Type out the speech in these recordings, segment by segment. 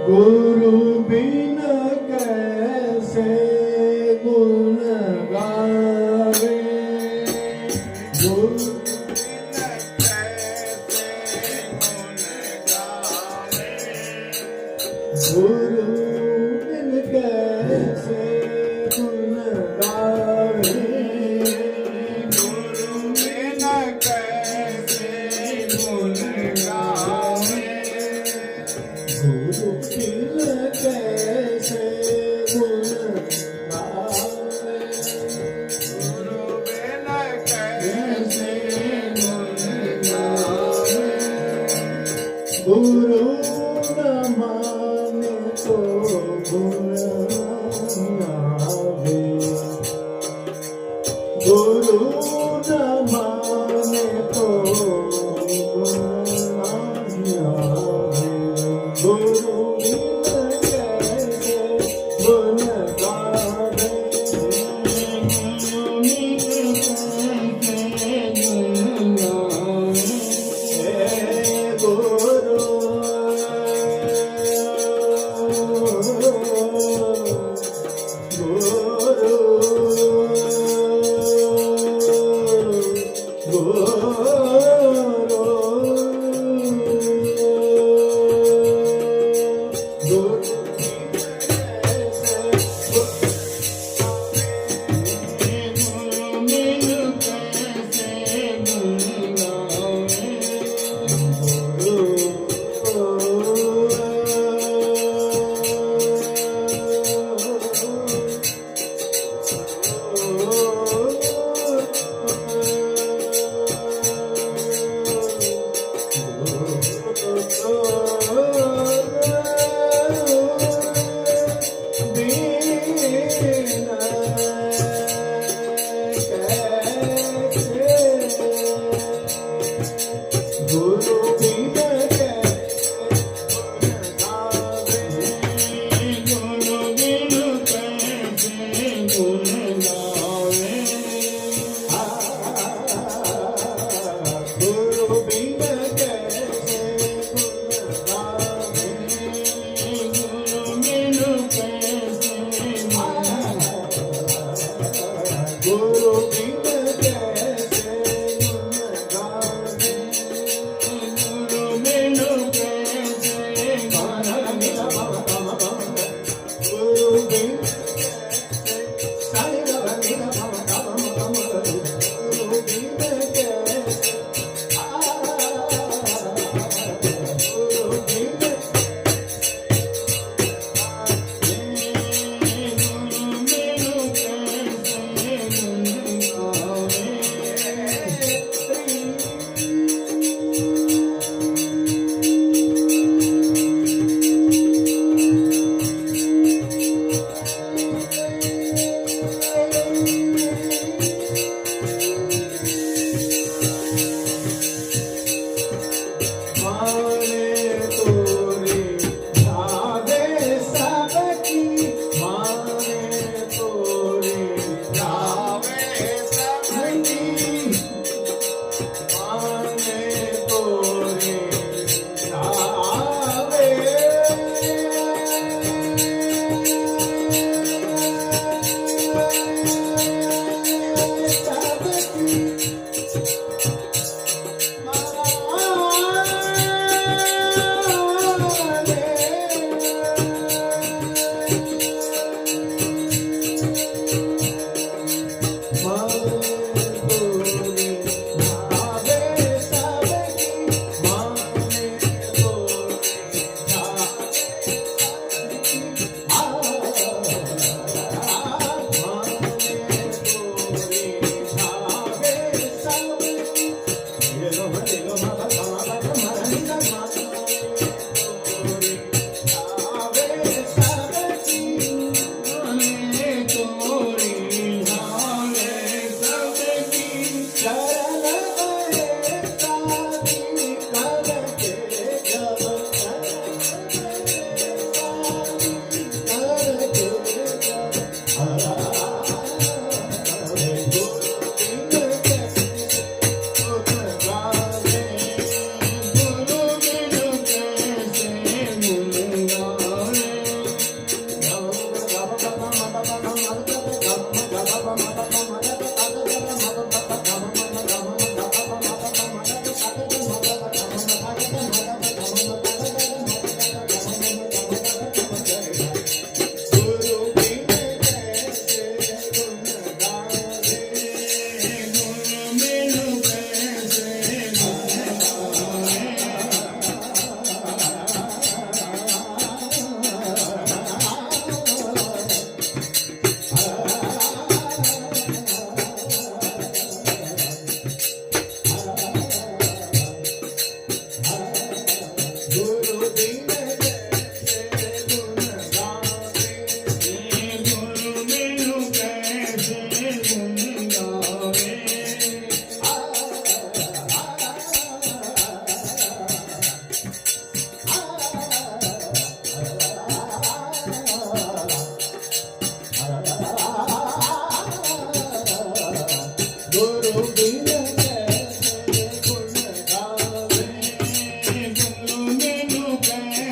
गुरु बिन कैसे गुण गावे, गुरु बिन कैसे गुण गावे, गुरु बिन कैसे गुण गावे, गुरु बिन कैसे गुण गावे, गुरु बिन कैसे गुरु बिन कैसे गुण गावे, गुरु बिन कैसे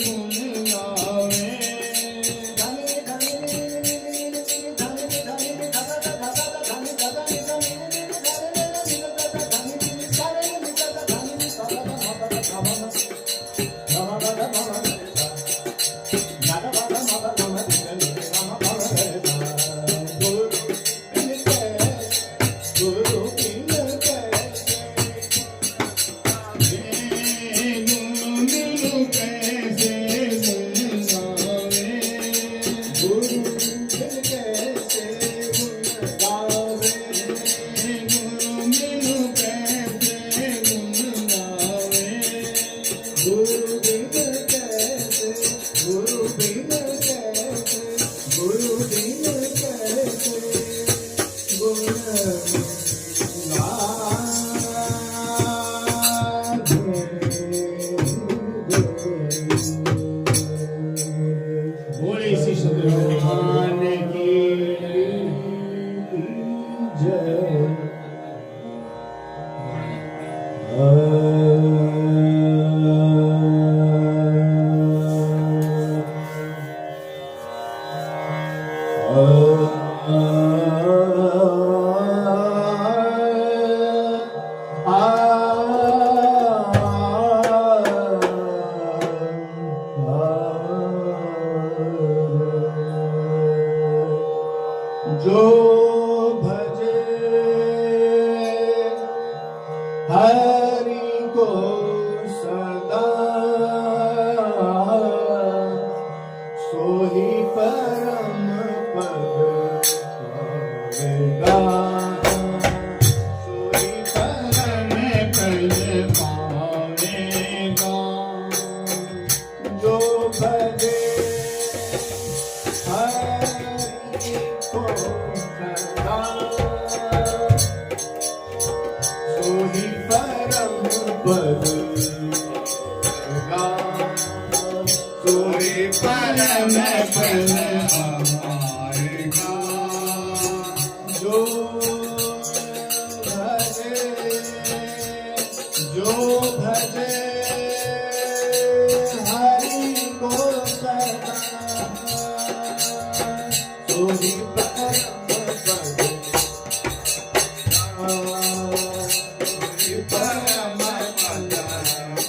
गुण गावे। गुरु बिन कैसे गुण गावे, गुरु बिन कैसे गुण गावे, गुरु बिन कैसे गुण गावे, गुरु बिन कैसे, गुरु बिन कैसे, गुरु बिन कैसे गुण बोले श्री सद्गुरु भगवान की जय। जो भजे हरि को सदा, सोही परम पद पावेगा, सोही परम पद पावेगा। जो भजे हरि को सदा, सोही परम पद पावेगा, सोही परम पद पावेगा। जो भजे, जो भजे हरि को सदा, सोही परम पद, सोही परम पद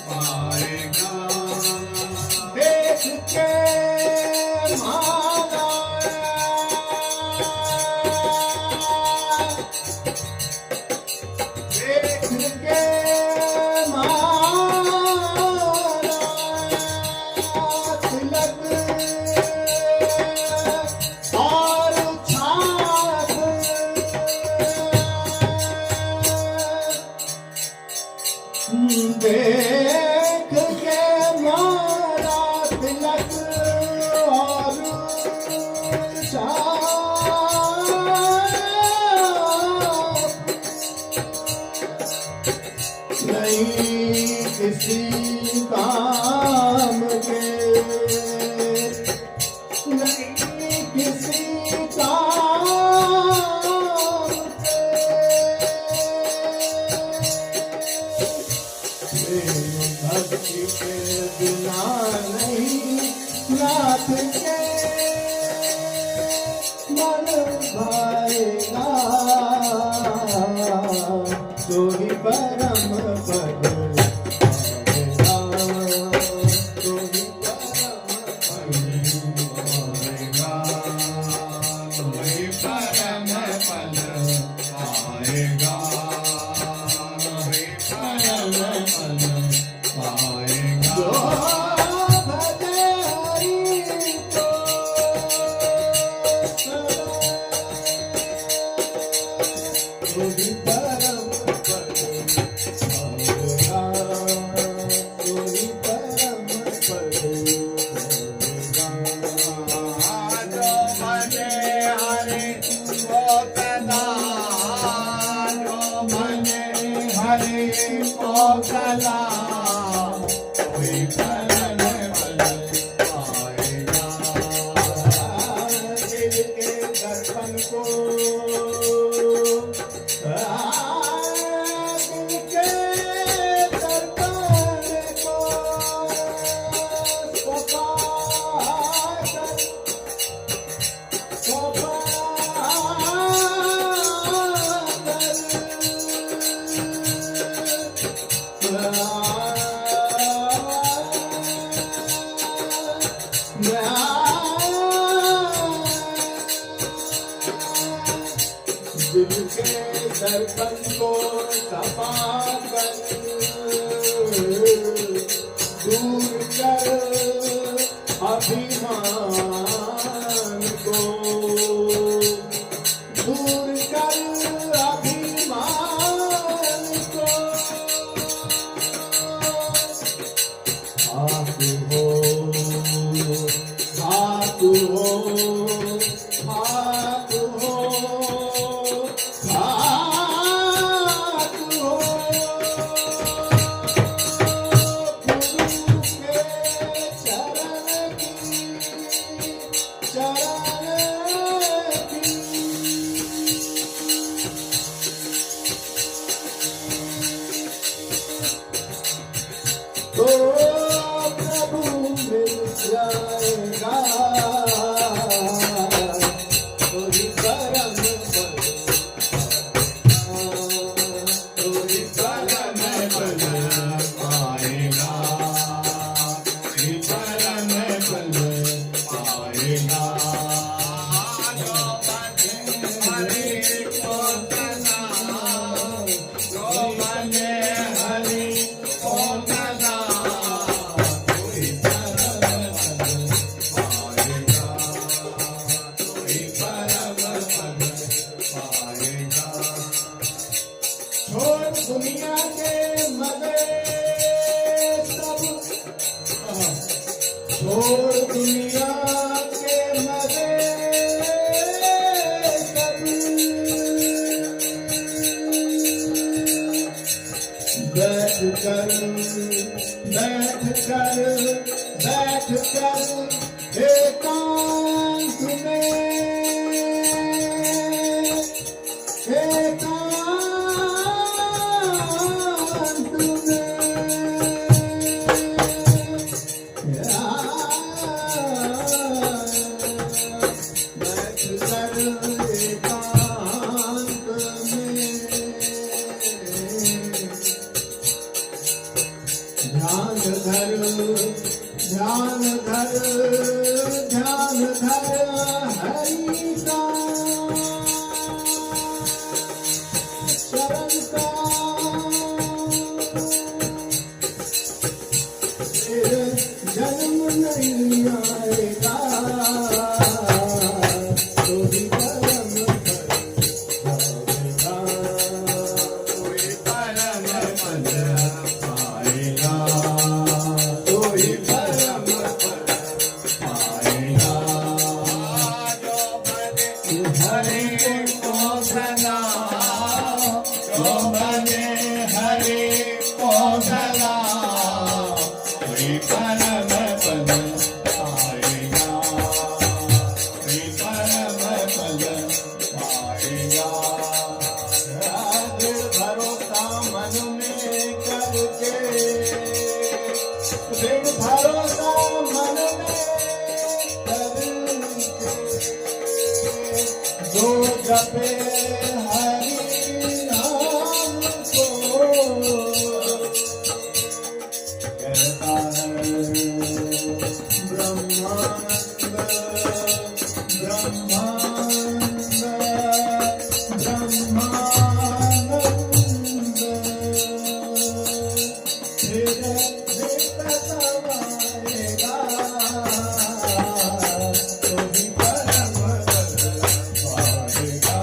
पाएगा। देख के माला, देख के माला, तिलक और छाप, देख के माला तिलक और छाप, नहीं किसी काम के, नहीं किसी काम के, प्रेम भक्ति के बिना नहीं नाथ के मन भाएगा, सोही परम पद पावेगा, सोही परम पद पावेगा, सोही परम पद पाएगा, सोही परम पद पाएगा। जो भजे हरि को सदा, सोही परम पद पावेगा, सोही परम पद पावेगा। जो भजे हरि को सदा, जो भजे हरि को सदा, सोही परम पद पाएगा। दिल के दर्पण को दर्पण को सफा कर दूर कर अभिमान को दूर कर अभिमान को आप हो आप हो आप हो आप हो गुरु के चरण की तो प्रभु मिल जाएगा कोई परम कोई परम बल पाएगा कोई परम बल पाएगा हरे को तना जो बने हरि को तना कोई परम बल पाएगा कोई परम बल पाएगा छोड़ दुनिया के मजे सब छोड़ दुनिया के मजे सब बैठ कर एकांत में एकांत ध्यान धर हरि का शरण का फिर जन्म नहीं आएगा तो भी परम पाएगा कोई परम पद पाएगा कोई परम पद पाएगा जो बने हरि को सदा जो बने हरि को सदा कोई परम पद पाएगा कोई परम पद पाएगा दृढ़ भरोसा मन में करके दृढ़ भरोसा मन में करके जो जपे हरि नाम को कहता है ब्रह्मानंद ब्रह्मानंद ब्रह्मानंद फिर तवाएगा तो भी परम पद पाएगा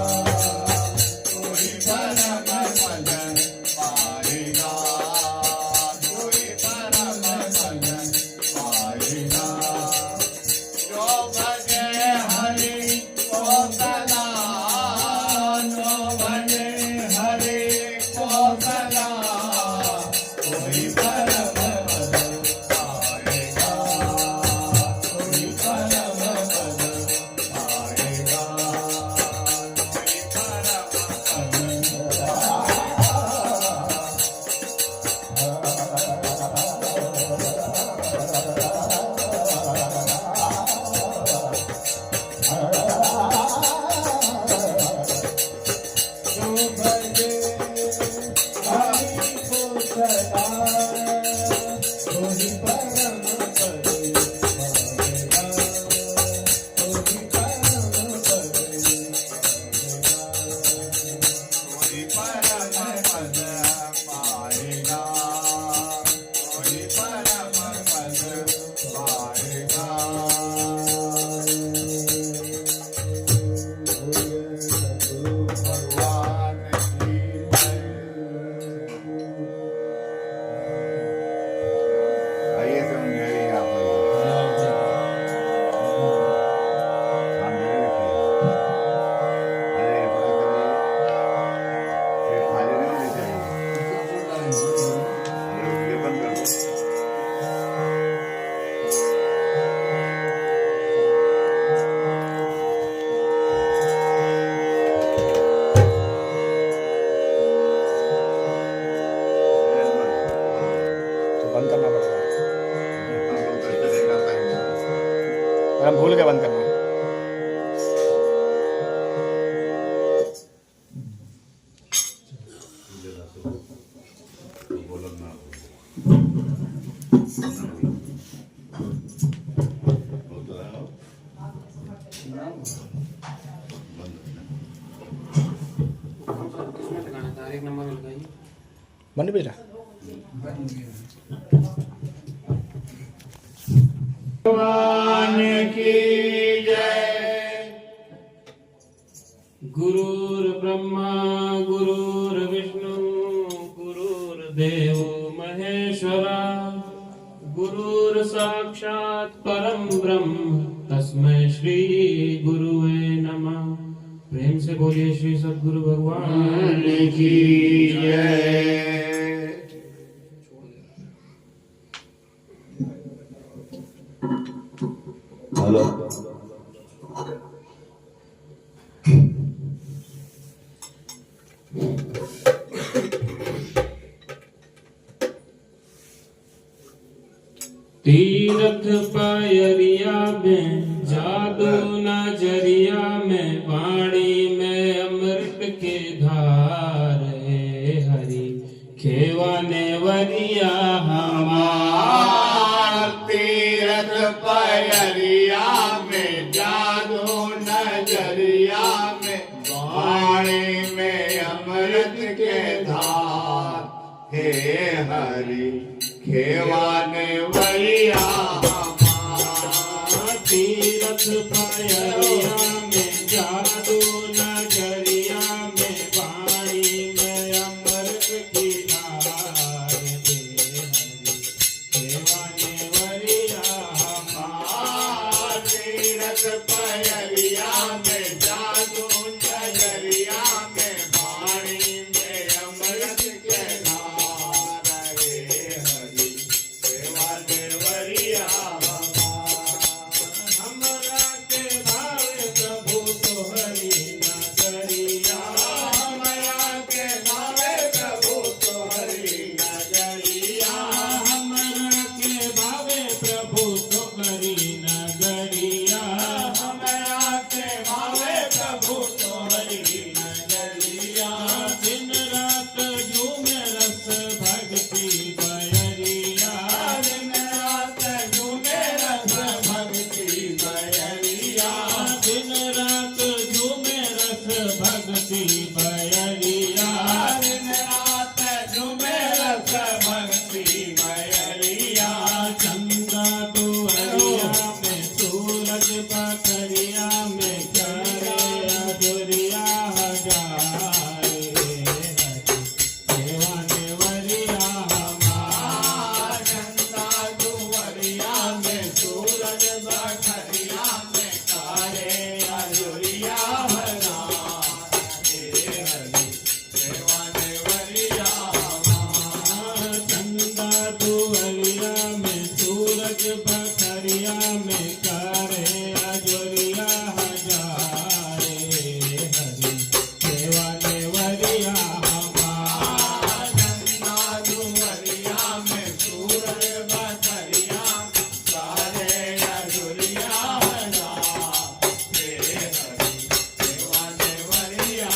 बंद करना पड़ेगा। हम लोग का चलेगा टाइम से। और हम भूल गए बंद करना। बोलो ना होता है बंद भी रहा। भगवान की जय। गुरुर्ब्रह्मा गुरुर्विष्णु गुरुर्देवो महेश्वरा गुरुर्साक्षात् परम ब्रह्म तस्मै श्री गुरुवे नमः। प्रेम से बोलिए श्री सद्गुरु भगवान की जय। हेलो तीरथ पायरिया में जादू नजरिया में वाणी में अमृत के धार है हरि खेवाने वरिया हमार तीरथ पयरिया में जादू नजरिया में वाणी में अमृत के धार हे हरि खेवाने वरिया हमार तीरथ पायरिया में जादू नजरिया में वाणी में अमृत की धार दे हरि खेवाने वरिया हमार तीरथ पयरिया में जादू नजरिया में वाणी में अमृत के धार हे हरि खेवाने वरिया हमरा के भावे प्रभु तोहरी नजरिया हमरा के भावे प्रभु तोहरी नजरिया हमरा के भावे प्रभु तोहरी नजरिया हमरा के भावे प्रभु तोहरी नजरिया दिन रात झूमे रस भक्ति बयरिया दिन रात झूमे रस भक्ति बयरिया दिन रात झूमे रस भक्ति बयरिया दिन रात झूमे रस भक्ति बयरिया चंदा दुआरिया में सूरज पकड़िया में करे अधुरिया हजारे देवाने वरिया हमार चंदा दुवरिया में सूरज बखरिया में कारे अजुरिया भला हे हरि देवाने वरिया चंदा दुआरिया में सूरज पकड़िया में करे अधुरिया हजारे हरि देवाने वरिया हमार चंदा दुवरिया में सूरज बखरिया कारे अजुरिया भला हे हरि देवाने वरिया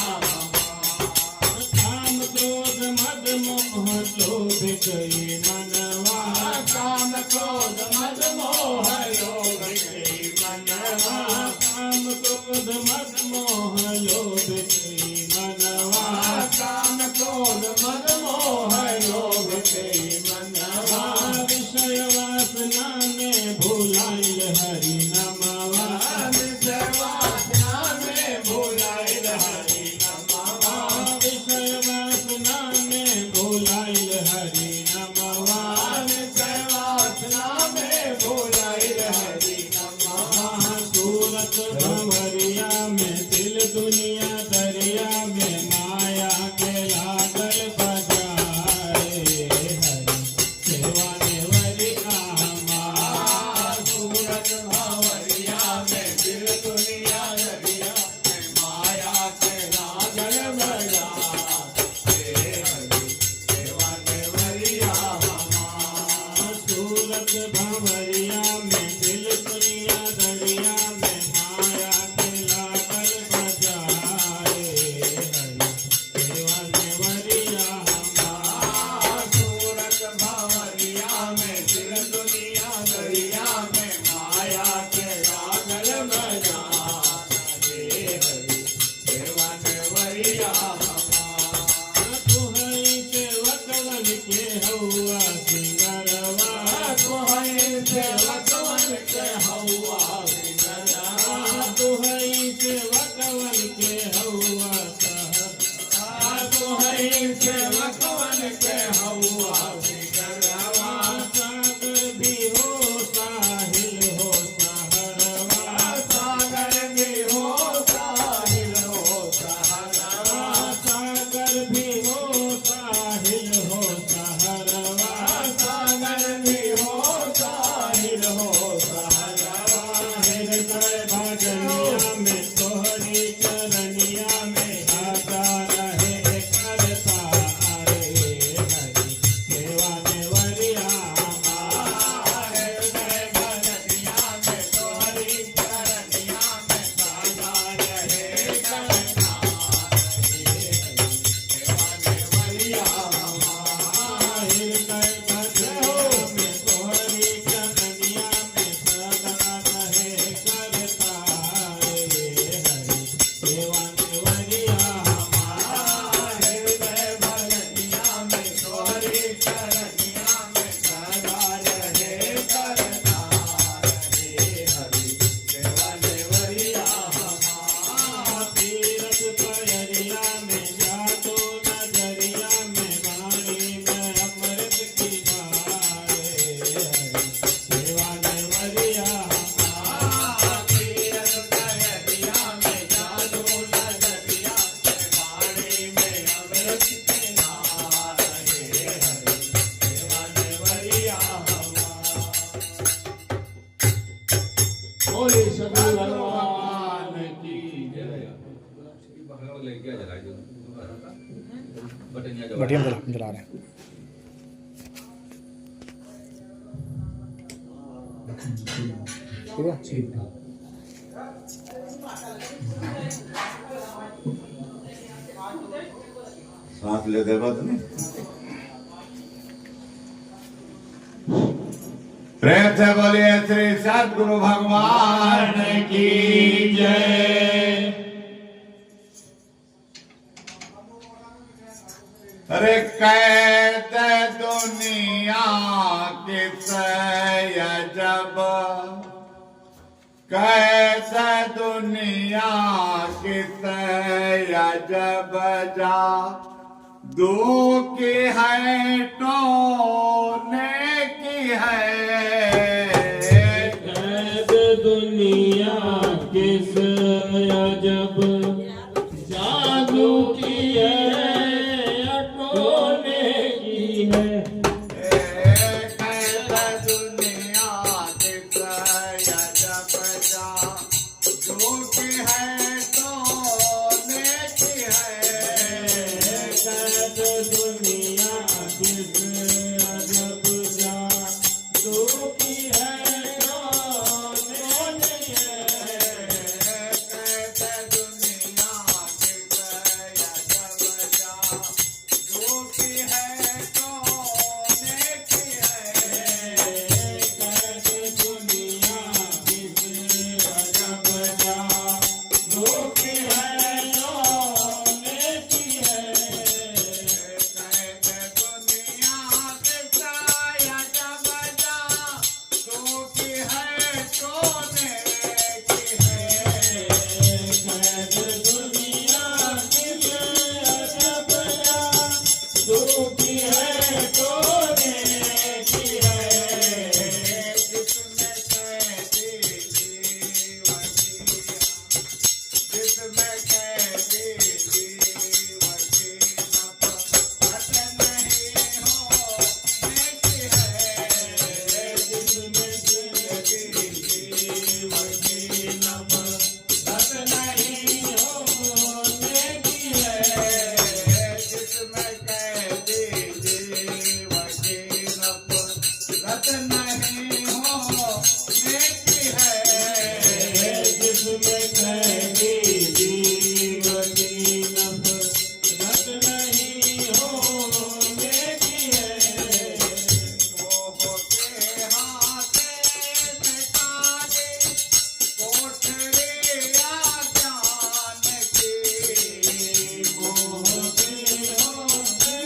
काम क्रोध मद मोह लोभ गई मनवा काम क्रोध मद मोह योग गई मनवा काम क्रोध मद मोह लोभ गई मनवा काम क्रोध मद मोह योग गई मनवा विषय वासना में भुलाइल हरि नमवा विषयवासना में भुलाइल हरि नमवा विषय वासना में भुलाइल हरि नमवा विषयवासना में भुलाइल हरि नमवा सूरत भंवरिया में दिल दुनिया दरिया में माया के लागल बढ़िया जला रहे हैं। ठीक है। सांस लेते वक्त नहीं प्रेम से बोलिए श्री सद्गुरु भगवान की जय। अरे कहते दुनिया किस अजब, कहते दुनिया किस अजब जा दो की है टोने की है। दुनिया किस अजब जादू की है टोने की है। कहते दुनिया किस अजब जा दो की है टोने की है। दुनिया किस अजब जा दो की है टोने की है। कहते दुनिया किस अजब जा दो की है टोने की है। कहते दुनिया किस अजब जा दो की है टोने की है। कहते दुनिया किस अजब जा दो की है टोने की है। कहते दुनिया किस अजब जा दो की है टोने की है। जिसमें कैदी जिसमें कैदी वकील नफरत नहीं होने की है। जिसमें वकील नफरत नहीं होने की है। जिसमें कैदी वकील नफरत नहीं होने की है। जिसमें कैदी वकील नफरत नहीं होने की है। मोह के हाथे में काली कोठरी अज्ञान की। मोह के होते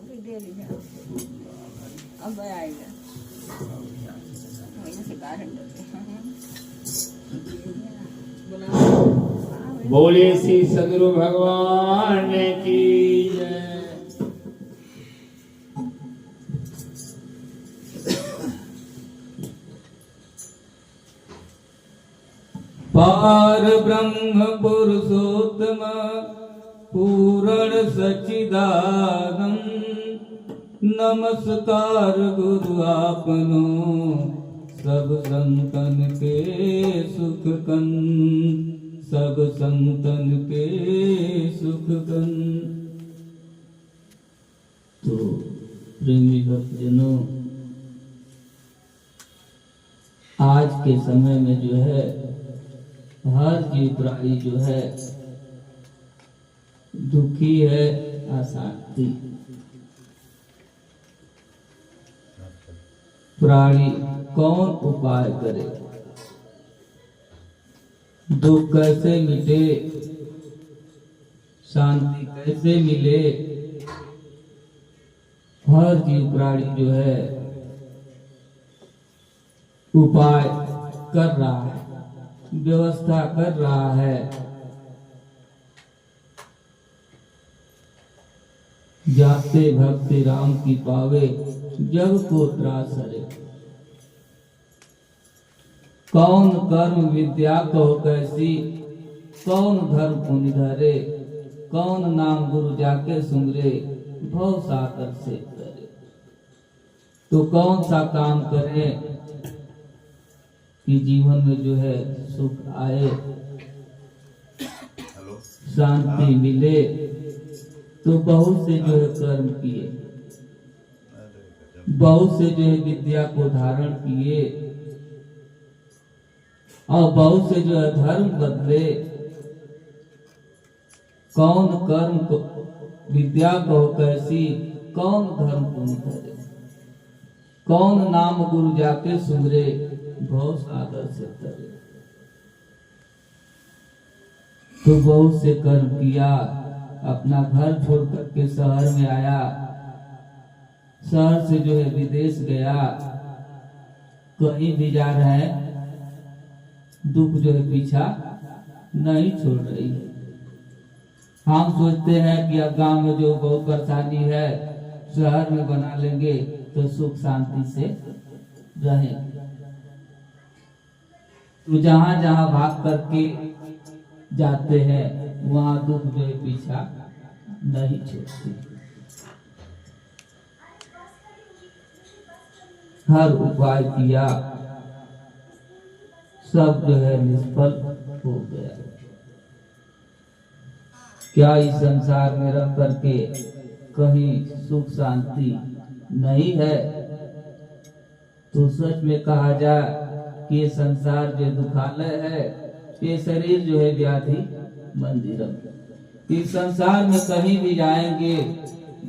भी दे दी है। अब आएगा वहीं से कारण बोले श्री सदगुरु भगवान की जय। पार ब्रह्म पुरुषोत्तम पूर्ण सच्चिदानंद नमस्कार गुरु आपनो सब संतन के सुख कन सब संतन के सुख कन। तो प्रेमी भक्तजनों, आज के समय में जो है हर जीव प्राणी जो है दुखी है, अशांति। प्राणी कौन उपाय करे, दुख कैसे मिटे, शांति कैसे मिले। हर जीव प्राणी जो है उपाय कर रहा है, व्यवस्था कर रहा है। जाते भक्ति राम की पावे जग को त्रास हरे। कौन कर्म विद्या कहो कैसी, कौन धर्म पुण्य धरे, कौन नाम गुरु जाके सुमरे, भव सागर से करे। तो कौन सा काम करे कि जीवन में जो है सुख आए, शांति मिले। तो बहुत से जो है कर्म किए, बहुत से जो है विद्या को धारण किए, और बहुत से जो है धर्म बदले। कौन कर्म को विद्या को कैसी, कौन धर्म पुण्य करे, कौन नाम गुरु जाके सुमरे, भव सागर से तरे। तो बहुत से कर्म किया, अपना घर छोड़ करके शहर में आया, शहर से जो है विदेश गया। कहीं भी जा रहे हैं, दुख जो है पीछा नहीं छोड़ रही है। हम सोचते हैं कि अब गांव में जो बहुत परेशानी है शहर में बना लेंगे तो सुख शांति से रहे। तो जहां जहां भाग करके जाते हैं वहां दुख जो है पीछा नहीं छोड़ती। हर उपाय किया, सब जो है निष्फल हो गया। क्या इस संसार में रह करके कहीं सुख शांति नहीं है? तो सच में कहा जाए कि ये संसार जो दुखालय है, ये शरीर जो है व्याधि मंदिरम। इस संसार में कहीं भी जाएंगे,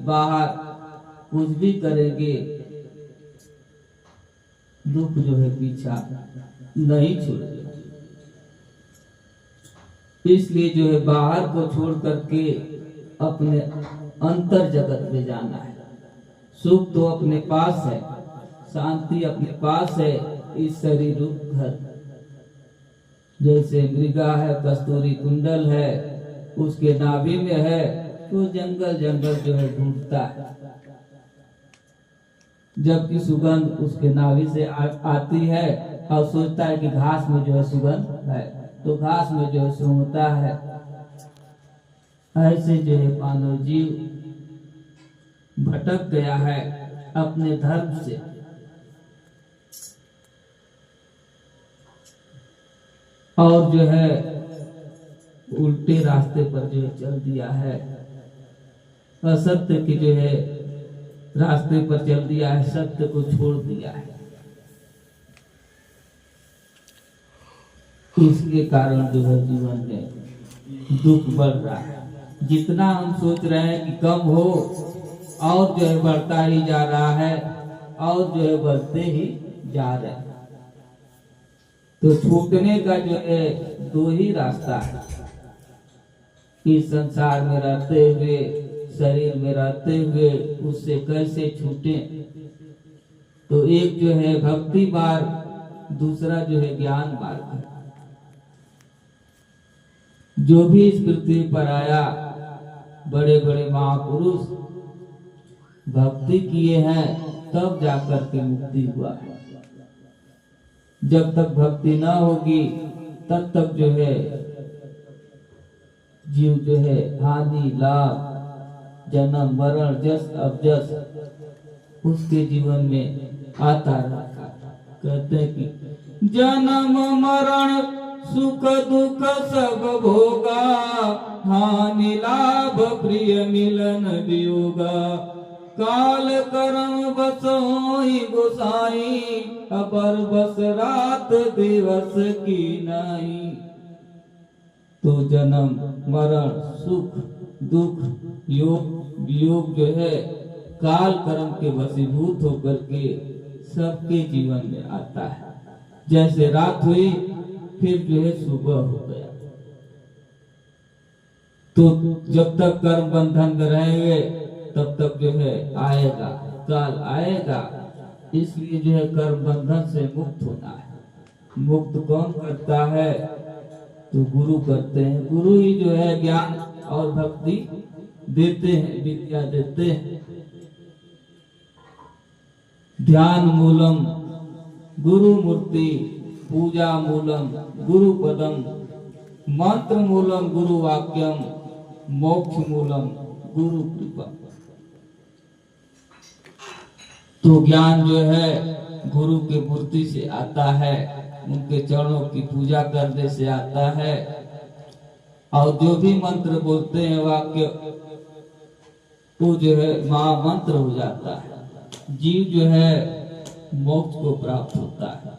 बाहर कुछ भी करेंगे, दुख जो है पीछा नहीं छोड़ेगा। इसलिए जो है बाहर को छोड़ करके अपने अंतर जगत में जाना है। सुख तो अपने पास है, शांति अपने पास है। इस शरीर रूप घर जैसे मृगा है, कस्तूरी कुंडल है, उसके नाभि में है, तो जंगल जंगल जो है ढूंढता है। जबकि सुगंध उसके नाभि से आती है और सोचता है कि घास में जो है सुगंध है, तो घास में जो है सूंघता है। ऐसे जो है मानव जीव भटक गया है अपने धर्म से। और जो है उल्टे रास्ते पर जो है चल दिया है, असत्य के जो है रास्ते पर चल दिया है, सत्य को छोड़ दिया है। इसके कारण जो है जीवन में दुख बढ़ रहा है। जितना हम सोच रहे हैं कि कम हो, और जो है बढ़ता ही जा रहा है, और जो है बढ़ते ही जा रहे हैं। तो छूटने का जो है दो ही रास्ता है। इस संसार में रहते हुए शरीर में रहते हुए उससे कैसे छूटे। तो एक जो है भक्ति मार्ग, दूसरा जो है ज्ञान मार्ग है। जो भी इस पृथ्वी पर आया, बड़े बड़े महापुरुष भक्ति किए हैं, तब जाकर के मुक्ति हुआ। जब तक भक्ति ना होगी तब तक जो है जीव जो है हानि लाभ, जन्म मरण, जस अवजस उसके जीवन में आता रहता। कहते हैं कि जन्म मरण सुख दुख सब भोगा, हानि लाभ प्रिय मिलन वियोगा, काल कर्म बसोई गोसाई, अपर बस रात दिवस की नाई। तो जन्म मरण सुख दुख योग वियोग जो है काल कर्म के वशीभूत होकर के सबके जीवन में आता है। जैसे रात हुई फिर जो है सुबह हो गया। तो जब तक कर्म बंधन में रहेंगे तब तक जो है आएगा, काल आएगा। इसलिए जो है कर्म बंधन से मुक्त होना है। मुक्त कौन करता है? तो गुरु करते हैं। गुरु ही जो है ज्ञान और भक्ति देते हैं, विद्या देते हैं। ध्यान मूलम गुरु मूर्ति, पूजा मूलम गुरु पदम, मंत्र मूलम गुरु वाक्यम, मोक्ष मूलम गुरु कृपा। तो ज्ञान जो है गुरु की मूर्ति से आता है, उनके चरणों की पूजा करने से आता है। और जो भी मंत्र बोलते हैं वाक्य, वो जो है महामंत्र हो जाता है। जीव जो है मोक्ष को प्राप्त होता है।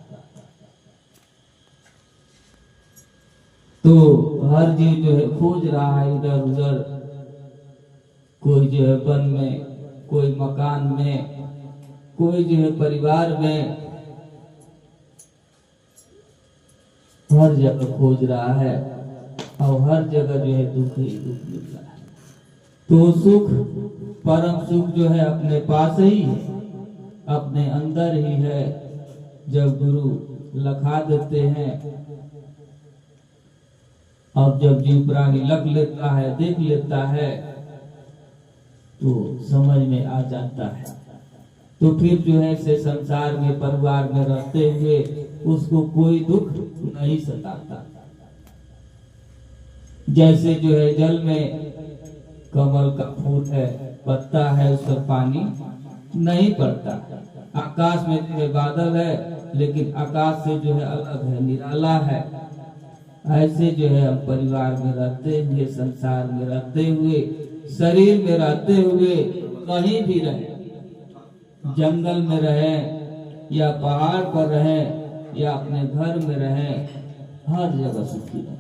तो हर जीव जो है खोज रहा है इधर उधर, कोई जो है वन में, कोई मकान में, कोई जो है परिवार में, हर जगह खोज रहा है और हर जगह जो है दुख ही दुख मिल रहा है। तो सुख, परम सुख जो है अपने पास ही है, अपने अंदर ही है। जब गुरु लखा देते हैं और जब जीव प्राणी लख लेता है, देख लेता है, तो समझ में आ जाता है। तो फिर जो है से संसार में परिवार में रहते हुए उसको कोई दुख नहीं सताता। जैसे जो है जल में कमल का फूल है, पत्ता है, उस पर पानी नहीं पड़ता। आकाश में जो है बादल है, लेकिन आकाश से जो है अलग है, निराला है। ऐसे जो है हम परिवार में रहते हुए, संसार में रहते हुए, शरीर में रहते हुए कहीं भी रहे, जंगल में रहे या पहाड़ पर रहे या अपने घर में रहे, हर जगह सुखी रहे।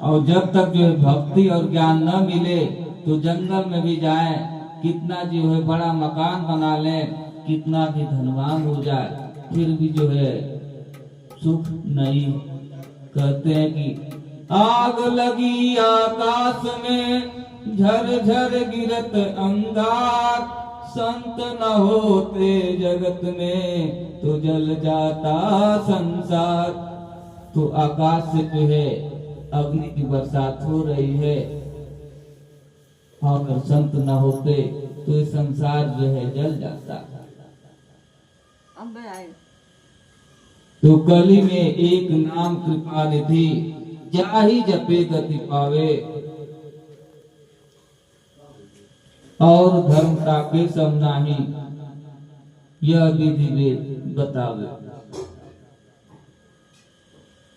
और जब तक जो है भक्ति और ज्ञान न मिले तो जंगल में भी जाए, कितना जो है बड़ा मकान बना ले, कितना भी धनवान हो जाए, फिर भी जो है सुख नहीं। कहते हैं कि आग लगी आकाश में, झरझर गिरत अंगार, संत न होते जगत में तो जल जाता संसार। तो आकाश से जो है अग्नि की बरसात हो रही है, अगर संत न होते तो ये संसार जो है जल जाता। अब आए तो कली में एक नाम कृपा निधि, जाहि जपे गति पावे, और धर्म ताके सब नाही, यह विधि वेद बतावे।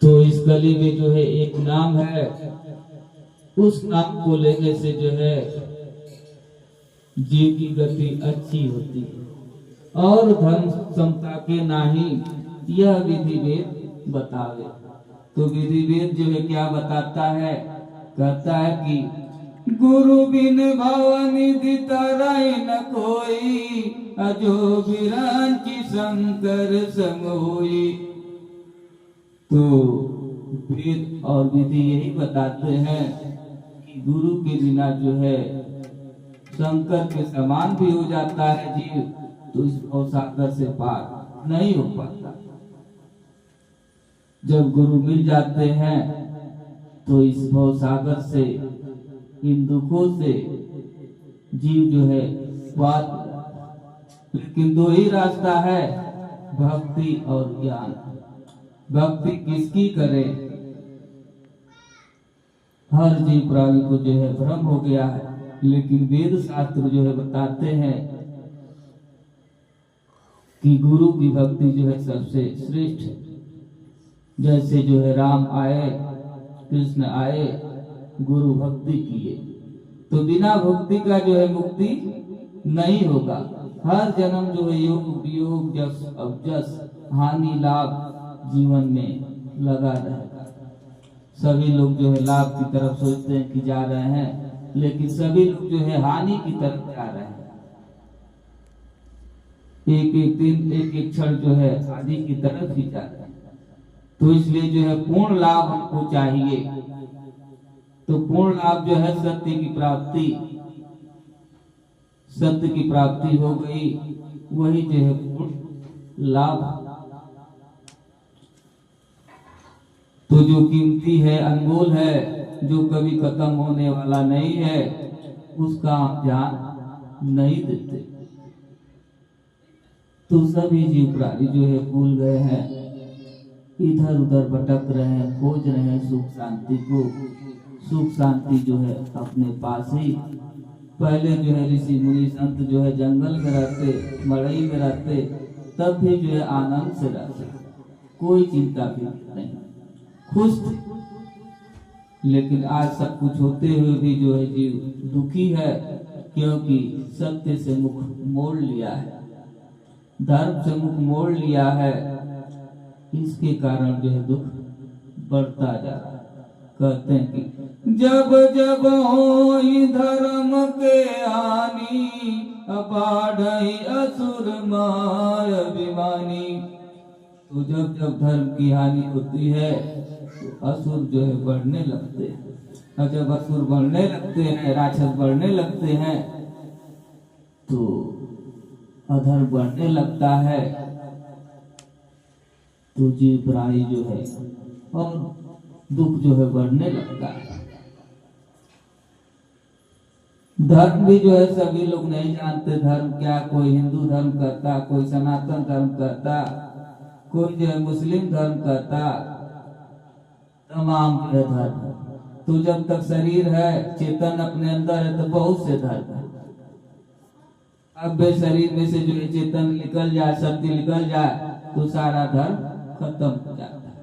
तो इस कली में जो है एक नाम है, उस नाम को लेने से जो है जीव की गति अच्छी होती है। और धर्म समता के नाही, यह विधि वेद बतावे। तो विधि वेद जो है क्या बताता है? कहता है कि गुरु बिन भवनिधि तरहि न कोई, अजो बिरंचि शंकर संग होई। तो वेद और विधि यही बताते हैं कि कि गुरु के बिना जो है शंकर के समान भी हो जाता है जीव, तो इस भवसागर से पार नहीं हो पाता। जब गुरु मिल जाते हैं तो इस भवसागर से, इन दुखों से जीव जो है पार हो जाता है। लेकिन दो ही रास्ता है, भक्ति और ज्ञान। भक्ति किसकी करे? हर जीव प्राणी को जो है भ्रम हो गया है, लेकिन वेद शास्त्र जो है बताते हैं कि गुरु की भक्ति जो है सबसे श्रेष्ठ है। जैसे जो है राम आए, कृष्ण आए, गुरु भक्ति किए, तो बिना भक्ति का जो है मुक्ति नहीं होगा। हर जन्म जो है योग वियोग जस अवजस हानि लाभ जीवन में लगा रहेगा। सभी लोग जो है लाभ की तरफ सोचते हैं कि जा रहे हैं, लेकिन सभी लोग जो है हानि की तरफ जा रहे हैं। एक एक दिन एक एक क्षण जो है आदि की तरफ ही जा रहे हैं। तो इसलिए जो है पूर्ण लाभ हमको चाहिए। तो पूर्ण लाभ जो है सत्य की प्राप्ति, सत्य की प्राप्ति हो गई, वही जो है पूर्ण लाभ। तो जो कीमती है, अनमोल है, जो कभी खत्म होने वाला नहीं है, उसका हम ध्यान नहीं देते। तो सभी जीव प्राणी जो है भूल गए हैं, इधर उधर भटक रहे हैं, खोज रहे हैं सुख शांति को। सुख शांति जो है अपने पास ही। पहले जो है ऋषि मुनि संत जो है जंगल में रहते, मड़ई में रहते, तब भी जो है आनंद से रहते, कोई चिंता भी नहीं, खुश थे। लेकिन आज सब कुछ होते हुए भी जो है जीव दुखी है, क्योंकि सत्य से मुख मोड़ लिया है, धर्म से मुख मोड़ लिया है। इसके कारण जो है दुख बढ़ता जा रहा है। कहते हैं कि जब जब होई धर्म के हानि, बाढ़ई असुर माय अभिमानी। तो जब जब धर्म की हानि होती है तो असुर जो है बढ़ने लगते हैं, और जब असुर बढ़ने लगते हैं, राक्षस बढ़ने लगते हैं, तो अधर्म बढ़ने लगता है। तो जीव प्राणी जो है और दुख जो है बढ़ने लगता है। धर्म भी जो है सभी लोग नहीं जानते धर्म क्या। कोई हिंदू धर्म करता, कोई सनातन धर्म करता, कोई जो है मुस्लिम धर्म करता, तमाम जो है धर्म। तो जब तक शरीर है, चेतन अपने अंदर है, तो बहुत से धर्म है। अब वे शरीर में से जो है चेतन निकल जाए, शक्ति निकल जाए, तो सारा धर्म खत्म हो जाता है।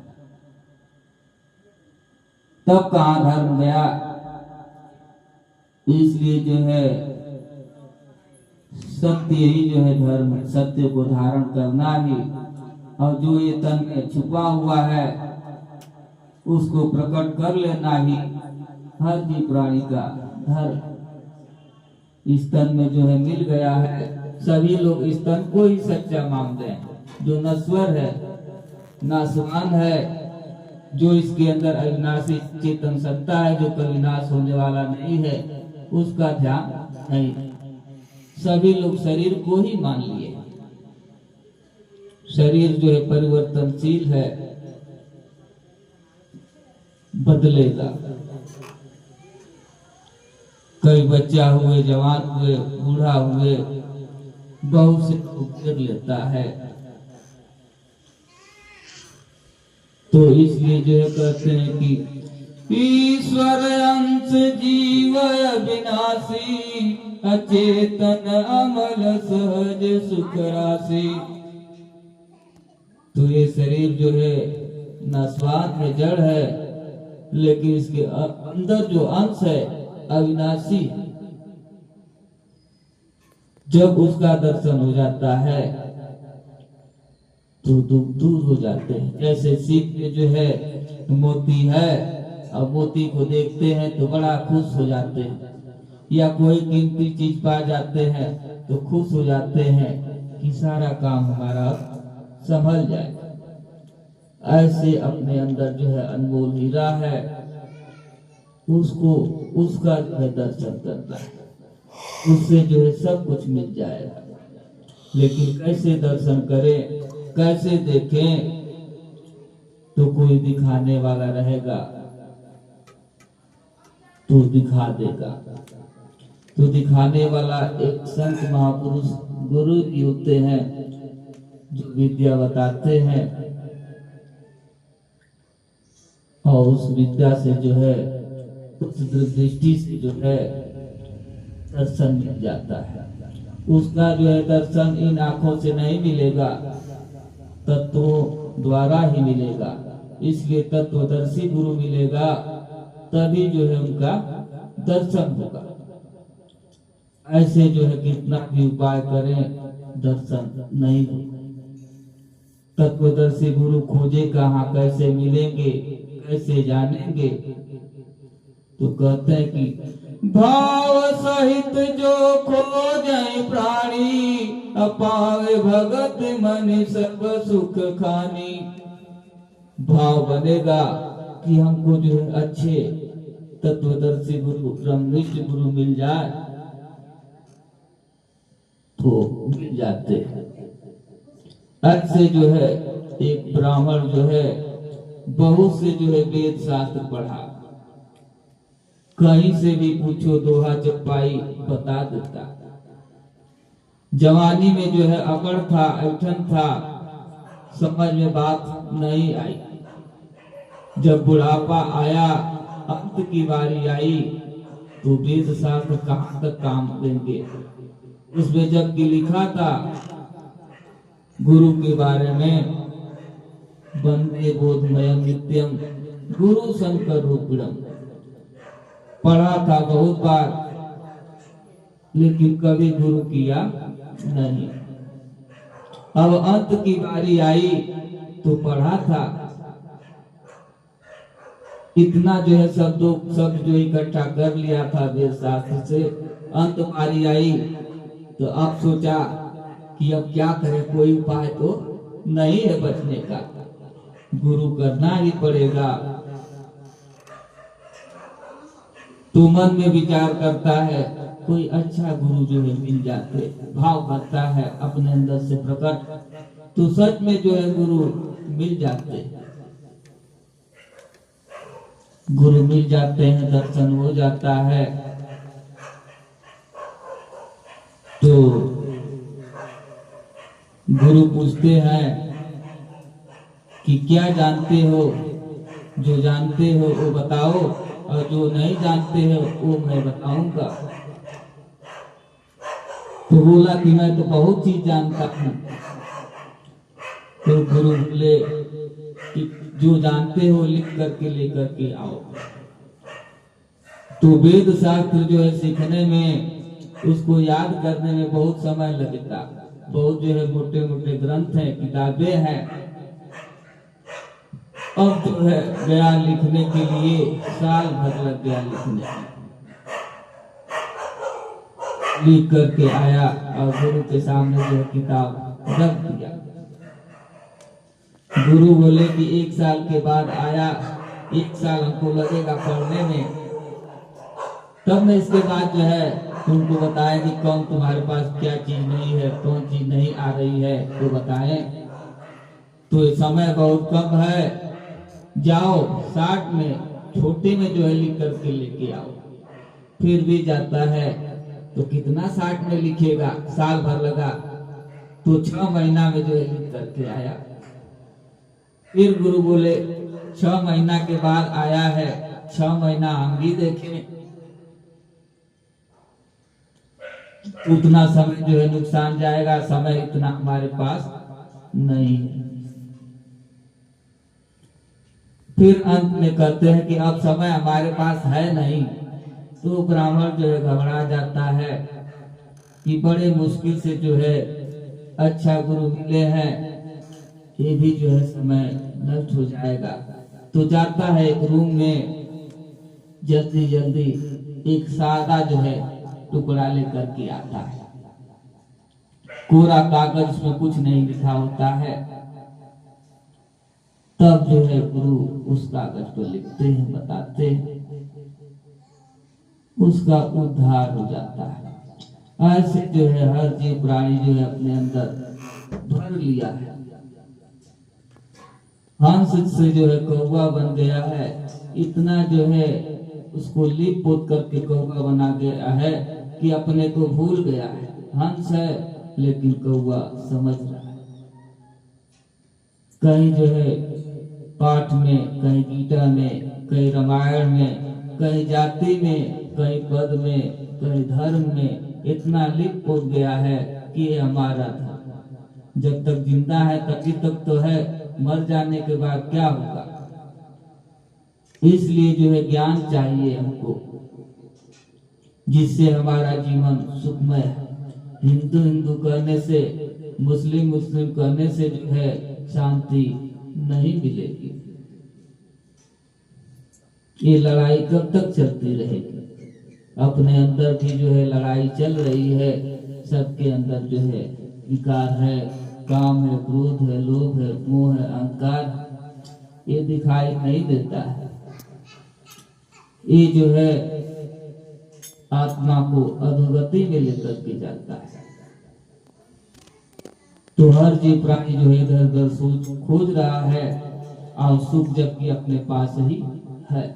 तब कहाँ धर्म गया? इसलिए जो है सत्य ही जो है धर्म है। सत्य को धारण करना ही, और जो ये तन में छुपा हुआ है उसको प्रकट कर लेना ही हर जीव प्राणी का धर्म। इस तन में जो है मिल गया है, सभी लोग इस तन को ही सच्चा मानते हैं। जो नश्वर है, नाशवान है, जो इसके अंदर अविनाशी चेतन सत्ता है, जो कभी नाश होने वाला नहीं है, उसका ध्यान नहीं। सभी लोग शरीर को ही मान लिए। शरीर जो है परिवर्तनशील है, बदलेगा। कई बच्चा हुए, जवान हुए, बूढ़ा हुए, बहुत से गिर लेता है। तो इसलिए जो है कहते हैं कि ईश्वर अंश जीव विनाशी, अचेतन अमल सहज सुख राशि। तो ये शरीर जो है नाशवान है, जड़ है, लेकिन इसके अंदर जो अंश है अविनाशी। जब उसका दर्शन हो जाता है तो दुख दूर हो जाते हैं। जैसे सीप में जो है मोती है, और मोती को देखते हैं तो बड़ा खुश हो जाते हैं, या कोई कीमती चीज पा जाते हैं तो खुश हो जाते हैं कि सारा काम हमारा संभल जाएगा। ऐसे अपने अंदर जो है अनमोल हीरा है, उसको उसका जो है दर्शन करना है, उससे जो है सब कुछ मिल जाएगा। लेकिन कैसे दर्शन करें, कैसे देखें? तो कोई दिखाने वाला रहेगा तो दिखा देगा। तो दिखाने वाला एक संत महापुरुष गुरु भी होते हैं जो विद्या बताते हैं, और उस विद्या से जो है उस दृष्टि से जो है दर्शन मिल जाता है। उसका जो है दर्शन इन आंखों से नहीं मिलेगा, तत्वों द्वारा ही मिलेगा। इसलिए तत्वदर्शी गुरु मिलेगा, तभी जो है उनका दर्शन होगा। ऐसे जो है कितना भी उपाय करें, दर्शन नहीं होगा। तत्वदर्शी गुरु खोजे कहाँ, कैसे मिलेंगे, कैसे जानेंगे? तो कहते हैं कि भाव सहित जो खोजे प्राणी, अपावे भगत मन सर्व सुख खानी। भाव बनेगा कि हमको जो है अच्छे तत्वदर्शी गुरु, ब्रह्मनिष्ठ गुरु मिल जाए तो मिल जाते हैं। ऐसे जो है एक ब्राह्मण जो है बहुत से जो है वेद शास्त्र पढ़ा, कहीं से भी पूछो दोहा चौपाई बता देता। जवानी में जो है अकड़ था, ऐठन था, समझ में बात नहीं आई। जब बुढ़ापा आया, अंत की बारी आई, तो वेद शास्त्र कहाँ तक काम देंगे? उसमें जबकि लिखा था गुरु के बारे में, वंदे बोधमयं नित्यं गुरु शंकर रूपिणम्। पढ़ा था बहुत बार, लेकिन कभी गुरु किया नहीं। अब अंत की बारी आई तो पढ़ा था, इतना जो है शब्द जो इकट्ठा कर लिया था वेद शास्त्र से। अंत बारी आई तो अब सोचा कि अब क्या करें, कोई उपाय तो नहीं है बचने का, गुरु करना ही पड़ेगा। तो मन में विचार करता है कोई अच्छा गुरु जो है मिल जाते, भाव करता है अपने अंदर से प्रकट, तो सच में जो है गुरु मिल जाते, गुरु मिल जाते हैं, दर्शन हो जाता है। तो गुरु पूछते हैं कि क्या जानते हो, जो जानते हो वो बताओ, और जो नहीं जानते हो वो मैं बताऊंगा। तो बोला कि मैं तो बहुत चीज जानता हूँ। तो गुरु बोले कि जो जानते हो लिख करके लेकर के आओ। तो वेद शास्त्र जो है सीखने में, उसको याद करने में बहुत समय लगता। बहुत जो है मोटे मोटे ग्रंथ हैं, किताबें हैं। अब जो है गया लिखने के लिए, साल भर लग गया लिखने में। लिख करके आया और गुरु के सामने जो है किताब रख दिया। गुरु बोले कि 1 साल के बाद आया, 1 साल हमको लगेगा पढ़ने में, तब मैं इसके बाद जो है तुमको बताएं कि कौन तुम्हारे पास क्या चीज नहीं है, कौन चीज नहीं आ रही है, तो बताएं। तो समय बहुत कम है, जाओ 60 में छोटे में जो है लिख करके लेके आओ। फिर भी जाता है तो कितना 60 में लिखेगा, साल भर लगा। तो 6 महीना में जो है लिख करके आया। फिर गुरु बोले 6 महीना के बाद आया है, 6 महीना हम भी देखें। उतना समय जो है नुकसान जाएगा, समय इतना हमारे पास नहीं है। फिर अंत में कहते हैं कि अब समय हमारे पास है नहीं। तो ब्राह्मण जो है घबरा जाता है कि बड़े मुश्किल से जो है अच्छा गुरु मिले हैं, ये भी जो है समय नष्ट हो जाएगा। तो जाता है एक रूम में, जल्दी जल्दी एक सादा जो है टुकड़ा लेकर के आता है। कोरा कागज, उसमें कुछ नहीं लिखा होता है। तब जो है गुरु उस कागज को लिखते हैं, बताते हैं उसका उद्धार हो जाता है। ऐसे जो है हर जीव प्राणी जो है अपने अंदर भर लिया है। हंस से जो है कौवा बन गया है, इतना जो है उसको लीप पोत करके कौवा बना गया है कि अपने को भूल गया है। हंस है लेकिन कौवा समझ रहा है। कहीं जो है पाठ में, कहीं गीता में, कहीं रामायण में, कहीं जाति में, कहीं पद में, कहीं धर्म में इतना लिप पोत गया है कि ये हमारा था। जब तक जिंदा है तभी तक तो है, मर जाने के बाद क्या होगा। इसलिए जो है ज्ञान चाहिए हमको, जिससे हमारा जीवन सुखमय है। हिंदू हिंदू करने से, मुस्लिम मुस्लिम करने से जो है शांति नहीं मिलेगी। ये लड़ाई कब तक चलती रहेगी? अपने अंदर भी जो है लड़ाई चल रही है। सबके अंदर जो है विकार है, काम है, क्रोध है, लोभ है, मोह है, अहंकार। ये दिखाई नहीं देता है। ये जो है आत्मा को अधोगति में लेकर के जाता है। तो हर जीव प्राणी जो है इधर उधर सोच खोज रहा है और सुख जबकि अपने पास ही है।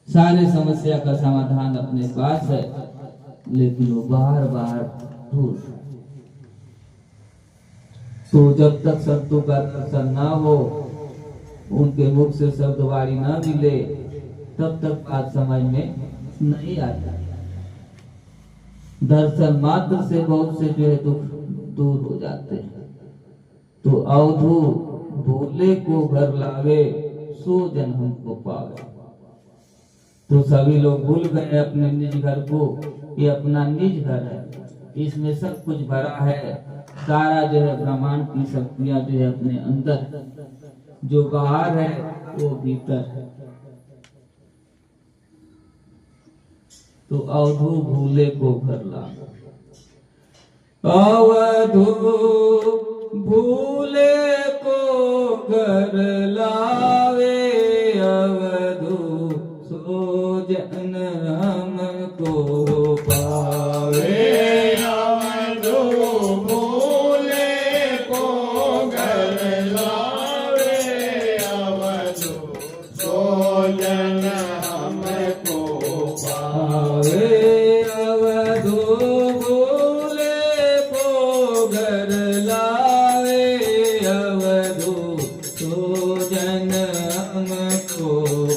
सारे समस्या का समाधान अपने पास है, लेकिन वो बाहर बाहर ढूंढ। तो जब तक संतों का दर्शन ना हो, उनके मुख से शब्दवारी ना मिले, तब तक बात समझ में नहीं आता। दर्शन मात्र से बहुत से जो है दुख दूर हो जाते हैं। तो अवधू भोले को घर लावे, सो जन हमको पावे। तो सभी लोग भूल गए अपने निज घर को। ये अपना निज घर है, इसमें सब कुछ भरा है। सारा जो है ब्रह्मांड की शक्तियां जो है अपने अंदर, जो बाहर है वो भीतर है। तो अवधू भूले को घर लावे, अवधू भूले को घर लावे, अवधू सो जन हमको पावे। अवधू भूले को घर लावे, अवधू सो जन हमको पावे। अवधू भूले को घर लावे, अवधू सो जन हमको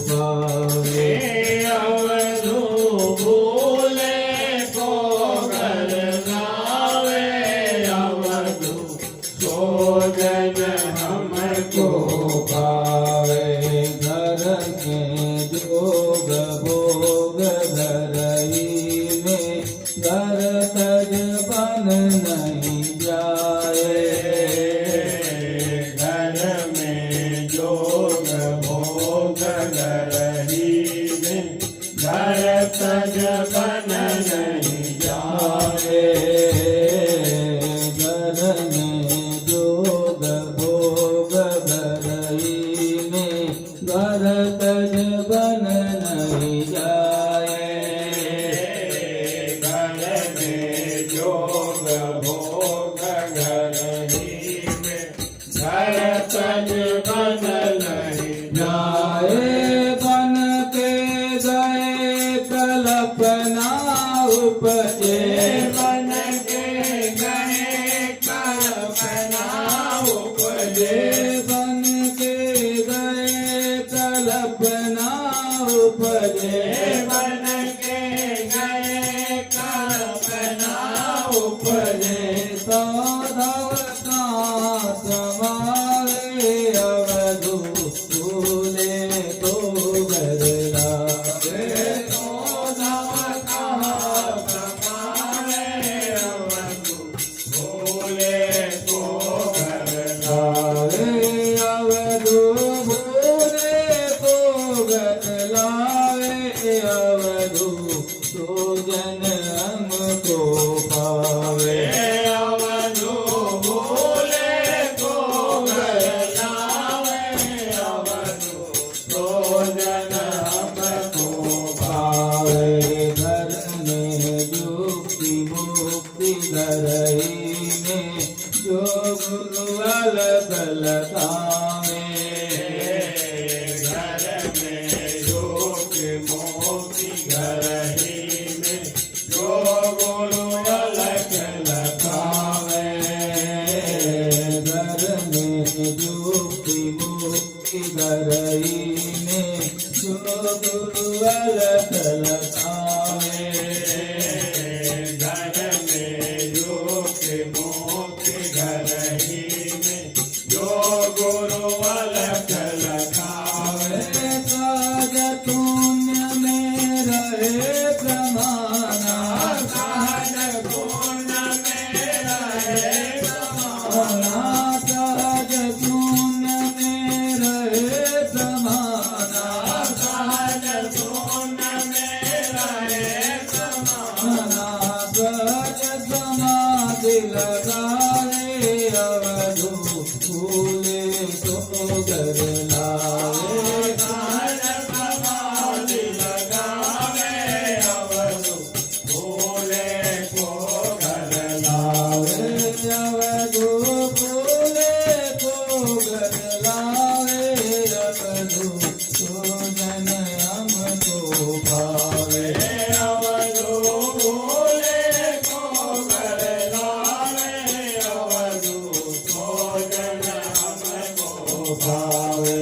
पावे। अवधू भूले को घर लावे, अवधू सो जन हमको पावे। घर में जोग भोग धरई में, घर तज बन नहीं जाए। घर में जोग भोग धरई में, घर तज बन नहीं जाए। घर में जोग भोग धरई में, घर तज बन नहीं जाए। घर में जोग भोग धरई में, घर तज बन नहीं जाए। बन के गए कल्पना उपजे, बन के गए कल्पना उपजे। बन के गए कल्पना उपजे। बन के गए कल्पना उपजे। तो धवता समावे, अवधू भूले को घर लावे। तो धवता समावे, अवधू भूले को घर लावे। अवधू भूले को घर लावे, अवधू सो जन हमको पावे। अवधू भूले को घर लावे, अवधू सो जन हमको पावे। समाना सहज गुण में रहे समाना सहज गुण में रहे समाना सहज गुण में रहे समाना सहज समाधि लगाए अवधू फूले तो घर लावे सहज समाधि लगावे अवधू फूले को घर लावे अवधू फूले को घर लावे अवधू सोजन हमको भावे अवधू फूले को घर लावे अवधू सोजन हमको भावे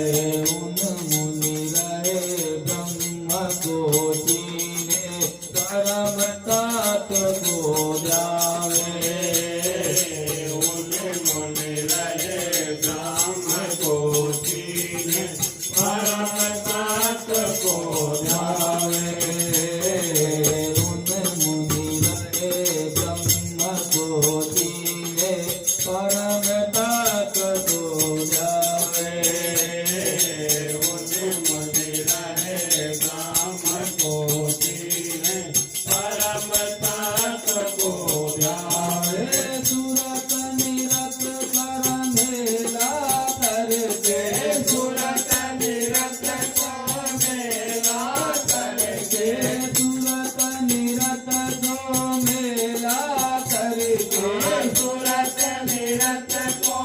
उन मुनि रहे ब्रह्म को चीने परम तात को जावे उन मुनि रहे ब्रह्म को चीने परम तात को जावे उन मुनि रहे ब्रह्म को चीने परम तात को जावे उन मुनि रहे ब्रह्म को चीने परम तात को जावे सुरत निरत कर मेला करके सुरत निरत को मेला करके सुरत निरत को मेला करके सुरत निरत को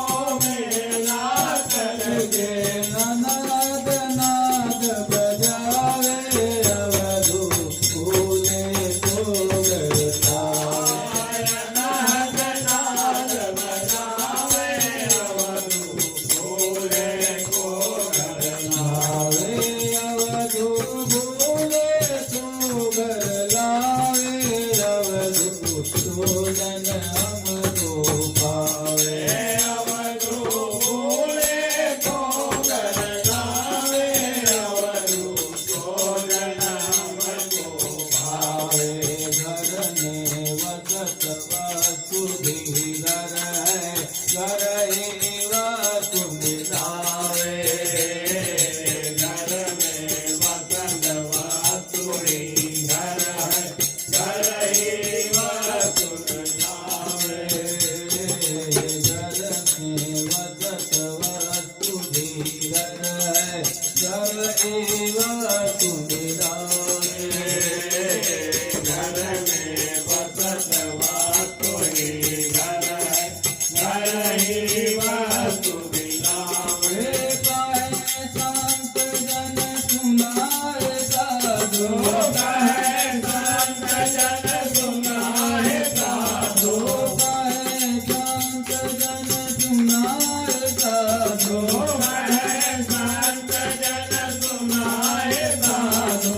मेला करके नाद नाद बजावे अवधू फूले को गरतावे नाद नाद बजावे अवधू फूले को गरतावे अवधू फूले को गरलावे अवधू सोजन हमको पावे अवधू फूले को गरलावे अवधू सोजन हमको पावे धरने वसत वसुधि घर है घर वसु मिलावे घर में वसत वसुधि घर है घर वसु मिलावे घर में वसत वसुधि घर है घर वसु मिलावे घर में वसत वसुधि घर है घर वसु मिलावे कहे संत जन सुनाए साधु कहे संत जन सुनाए साधु कहे संत जन सुनाए साधु कहे संत जन सुनाए साधु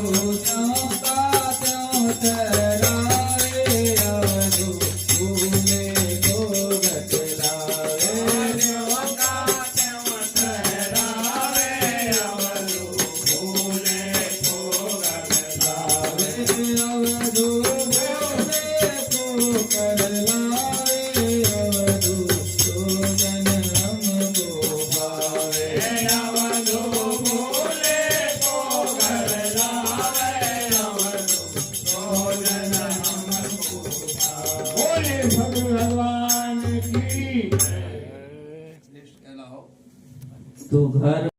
चौका त्यों ठहराए अवधू फूले को गठलावे चौका त्यों ठहरावे अवधू फूले को गठलावे अवधू फूले को गठलावे अवधू सोजन हमको भावे अवधू फूले को गठलावे अवधू सोजन हमको भावे बोले भगवान की। तो घर